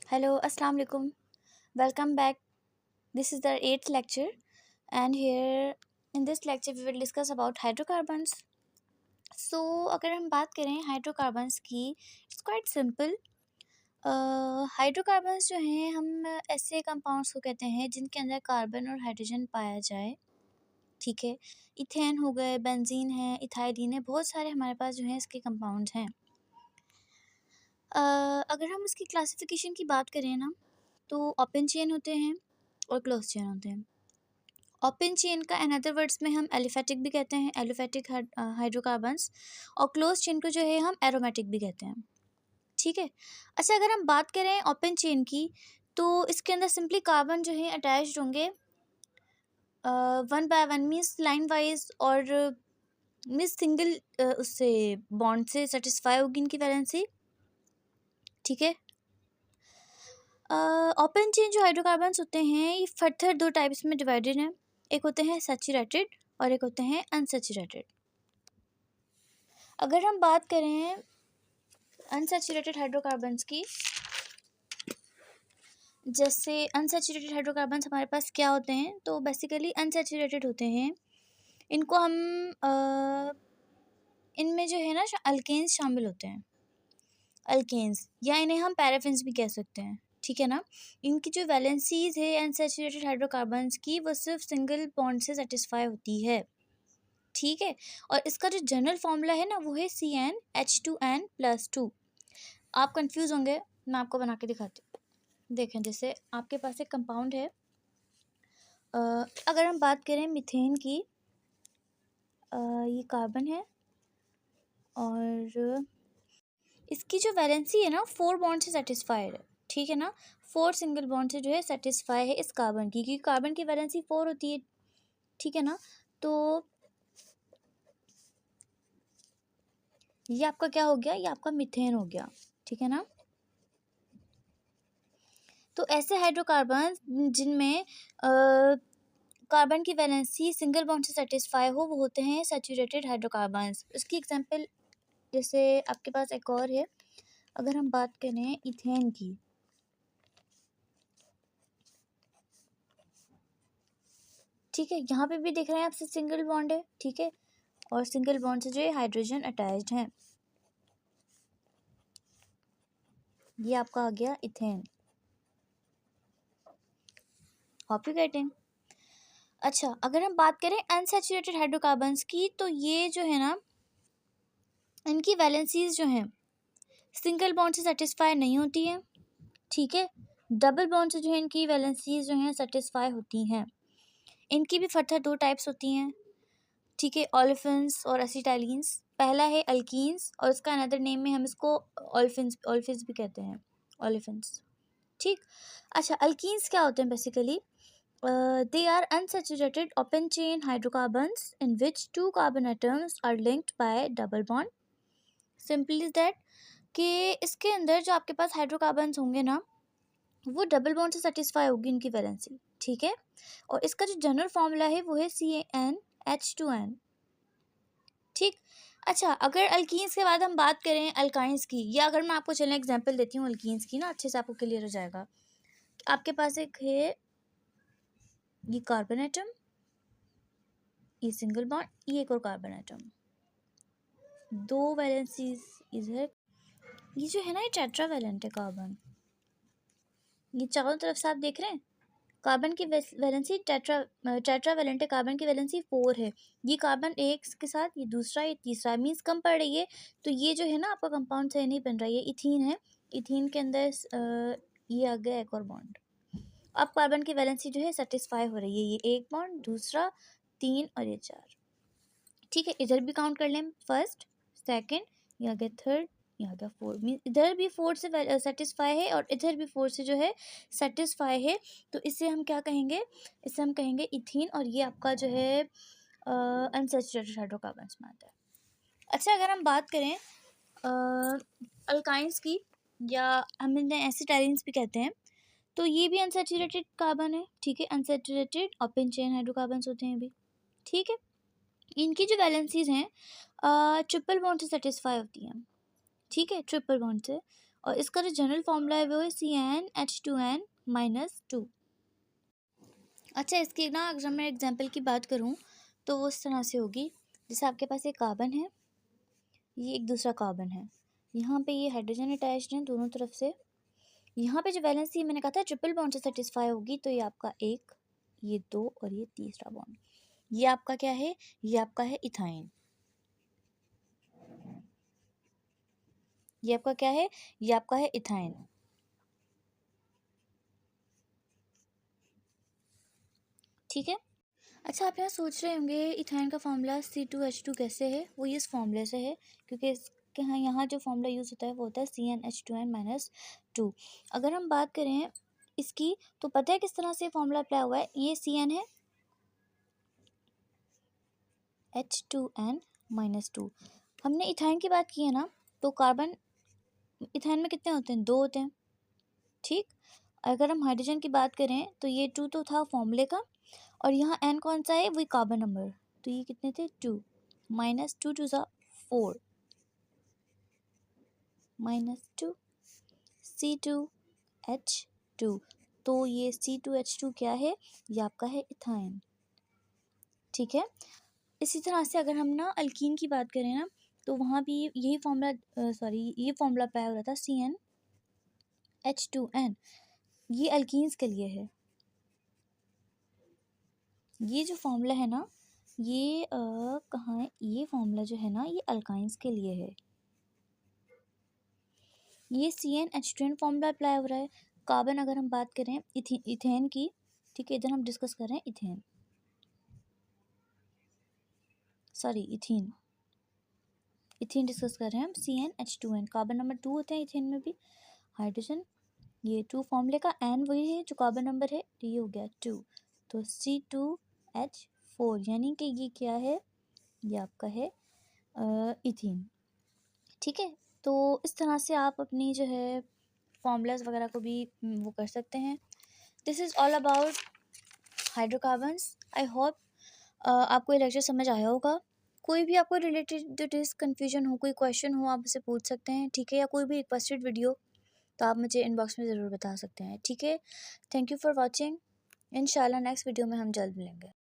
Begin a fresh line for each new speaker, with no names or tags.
Hello, Assalamu alaikum. Welcome back. This is the eighth lecture, and here in this lecture we will discuss about hydrocarbons. So, अगर हम बात करें hydrocarbons की, it's quite simple. Hydrocarbons जो हैं हम ऐसे कंपाउंड्स को कहते हैं जिनके अंदर कार्बन और हाइड्रोजन पाया जाए. ठीक है, इथेन हो गए, बेंजीन है, इथाइलिन है, बहुत सारे हमारे पास जो हैं इसके कंपाउंड्स हैं. अगर हम इसकी क्लासिफिकेशन की बात करें ना, तो ओपन चेन होते हैं और क्लोज चेन होते हैं. ओपन चेन का अनदर वर्ड्स में हम एलिफेटिक भी कहते हैं, एलिफेटिक हाइड्रोकार्बन्स, और क्लोज चेन को जो है हम एरोमेटिक भी कहते हैं. ठीक है. अच्छा, अगर हम बात करें ओपन चेन की, तो इसके अंदर सिंपली कार्बन जो है अटैच्ड होंगे one by one, means line wise, और मीन्स सिंगल उससे बॉन्ड से सेटिस्फाई होगी इनकी वैलेंसी. ठीक है. ओपन चेन जो हाइड्रोकार्बन्स होते हैं ये फर्दर दो टाइप्स में डिवाइडेड हैं. एक होते हैं सैचुरेटेड और एक होते हैं अनसैचुरेटेड. अगर हम बात करें अनसैचुरेटेड हाइड्रोकार्बन्स की, जैसे अनसैचुरेटेड हाइड्रोकार्बन्स हमारे पास क्या होते हैं, तो बेसिकली अनसैचुरेटेड होते हैं. इनको हम इनमें जो है ना अल्केन्स शामिल होते हैं, अल्केन्स, या इन्हें हम पैराफिन्स भी कह सकते हैं. ठीक है ना. इनकी जो वैलेंसीज है अनसैचुरेटेड हाइड्रोकार्बन्स की, वो सिर्फ सिंगल बॉन्ड से सेटिस्फाई होती है. ठीक है. और इसका जो जनरल फॉर्मूला है ना, वो है CnH2n+2. आप कंफ्यूज होंगे, मैं आपको बना के दिखाती हूँ. देखें, जैसे आपके पास एक कंपाउंड है. अगर हम बात करें मीथेन की, ये कार्बन है और इसकी जो वैलेंसी है ना 4 बॉन्ड से सेटिस्फाइड है. ठीक है ना. 4 सिंगल बॉन्ड से जो है सेटिस्फाई है इस कार्बन की, क्योंकि कार्बन की वैलेंसी 4 होती है. ठीक है ना. तो ये आपका क्या हो गया, ये आपका मीथेन हो गया. ठीक है ना. तो ऐसे हाइड्रोकार्बन जिनमें कार्बन की वैलेंसी सिंगल बॉन्ड से सेटिस्फाई हो, वो होते हैं सैचुरेटेड हाइड्रोकार्बन्स. इसकी एग्जांपल जैसे आपके पास एक और है. अगर हम बात करें इथेन की, ठीक है, यहाँ पे भी देख रहे हैं आपसे सिंगल बॉन्ड है. ठीक है. और सिंगल बॉन्ड से जो है हाइड्रोजन अटैच्ड है. ये आपका आ गया इथेन. Hope you getting. अच्छा, अगर हम बात करें अनसैचुरेटेड हाइड्रोकार्बन्स की, तो ये जो है ना, इनकी वैलेंसीज जो हैं सिंगल बॉन्ड से सेटिस्फाई नहीं होती हैं. ठीक है. डबल बॉन्ड से जो है इनकी वैलेंसीज जो हैं सेटिस्फाई होती हैं. इनकी भी फर्दर दो टाइप्स होती हैं. ठीक है. ओलेफिन्स और एसिटाइलिन्स. पहला है अल्कीन्स, और इसका अनदर नेम में हम इसको ओल्फिन्स भी कहते हैं, ओलेफिन्स. ठीक. अच्छा, अल्कीन्स क्या होते हैं basically? They are unsaturated open chain hydrocarbons in which two carbon atoms are linked by double bond. Simple is that कि इसके अंदर जो आपके पास हाइड्रोकार्बन्स होंगे ना, वो डबल बॉन्ड से सेटिस्फाई होगी इनकी वैलेंसी. ठीक है. और इसका जो जनरल फॉर्मूला है वो है CnH2n. ठीक. अच्छा, अगर अल्कीन्स के बाद हम बात करें अल्काइंस की, या अगर मैं आपको चलें एग्जांपल देती हूँ अल्कीन्स की ना, अच्छे से आपको क्लियर हो जाएगा. आपके पास एक है ये कार्बन एटम, ये सिंगल बॉन्ड, ये एक और कार्बन एटम, दो वैलेंसीज इधर. ये जो है ना, ये टेट्रावैलेंट है कार्बन. ये चारों तरफ से आप देख रहे हैं, कार्बन की वैलेंसी टेट्रावैलेंट है. कार्बन की वैलेंसी 4 है. ये कार्बन एक के साथ, ये दूसरा, ये तीसरा, मीन्स कम पड़ रही है. तो ये जो है ना आपका कंपाउंड सही नहीं बन रहा है. ये इथीन है. इथीन के अंदर ये आ गया एक और बॉन्ड. अब कार्बन की वैलेंसी जो है सेटिस्फाई हो रही है. ये एक बॉन्ड, दूसरा, 3 और ये 4. ठीक है. इधर भी काउंट कर लें, फर्स्ट, सेकंड, ये आ गया थर्ड, ये आ गया 4. मीन इधर भी 4 से सेटिस्फाई है और इधर भी 4 से जो है सेटिस्फाई है. तो इसे हम क्या कहेंगे? इसे हम कहेंगे इथीन, और ये आपका जो है अनसैचुरेटेड हाइड्रोकार्बन्स में आता है. अच्छा, अगर हम बात करें अल्काइंस की, या हम इन्हें एसिटाइलिन्स भी कहते हैं, तो ये भी अनसैचुरेटेड कार्बन है. ठीक है. अनसैचुरेटेड ओपन चेन हाइड्रोकार्बन्स होते हैं भी. ठीक है. इनकी जो वैलेंसीज हैं ट्रिपल बॉन्ड से सेटिस्फाई होती हैं. ठीक है. ट्रिपल बॉन्ड से. और इसका जो जनरल फॉर्मूला है वो है CnH2n-2। अच्छा, इसकी ना अगर मैं एग्जांपल की बात करूँ तो वो इस तरह से होगी, जैसे आपके पास एक कार्बन है, ये एक दूसरा कार्बन है, यहाँ पे ये हाइड्रोजन अटैच्ड हैं दोनों तरफ से। यहाँ पे जो वैलेंसी मैंने कहा था ट्रिपल बॉन्ड से सेटिस्फाई होगी, तो ये आपका एक, ये दो और ये तीसरा बॉन्ड। ये आपका क्या है, ये आपका है इथाइन। ये आपका क्या है, ये आपका है इथाइन। ठीक है। अच्छा, आप यहाँ सोच रहे होंगे इथाइन का फॉर्मूला C2H2 कैसे है। वो इस फॉर्मूले से है, क्योंकि इसके यहाँ जो फॉर्मूला यूज़ होता है वो होता है CnH2n-2। अगर हम बात करें इसकी, तो पता है किस तरह से फॉर्मूला अप्लाई हुआ है। ये Cn है, H2n-2। हमने इथाइन की बात की है ना, तो कार्बन इथाइन में कितने होते हैं, 2 होते हैं। ठीक। अगर हम हाइड्रोजन की बात करें तो ये 2 तो था फॉर्मूले का, और यहाँ n कौन सा है, वही कार्बन नंबर, तो ये कितने थे, 2। -2 2 4 -2 C2H2। तो ये C2H2 क्या है, ये आपका है इथाइन। ठीक है। इसी तरह से अगर हम ना अल्कीन की बात करें ना, तो वहाँ भी यही फॉर्मूला ये फॉर्मूला अप्लाई हो रहा था CnH2n। ये अल्कीन्स के लिए है। ये जो फॉर्मूला है ना, ये कहाँ है, ये फॉर्मूला जो है ना, ये अल्काइंस के लिए है। ये CnH2n फॉर्मूला अप्लाई हो रहा है। कार्बन अगर हम बात करें इथेन की, ठीक है, इधर हम डिस्कस कर रहे हैं इथेन, सॉरी इथीन डिस्कस कर रहे हैं हम। CnH2n, कार्बन नंबर 2 होते हैं इथेन में भी, हाइड्रोजन, ये 2 फॉर्मूले का, एन वही है जो कार्बन नंबर है, तो ये हो गया 2, तो C2H4, यानी कि ये क्या है, ये आपका है इथीन। ठीक है। तो इस तरह से आप अपनी जो है फॉर्मूलाज वगैरह को भी वो कर सकते हैं। This is all about hydrocarbons. I hope आपको ये लेक्चर समझ आया होगा। कोई भी आपको रिलेटेड दिस कन्फ्यूजन हो, कोई क्वेश्चन हो, आप मुझसे पूछ सकते हैं। ठीक है। या कोई भी रिक्वेस्टेड वीडियो, तो आप मुझे इनबॉक्स में ज़रूर बता सकते हैं। ठीक है। Thank you for watching. इंशाल्लाह नेक्स्ट वीडियो में हम जल्द मिलेंगे।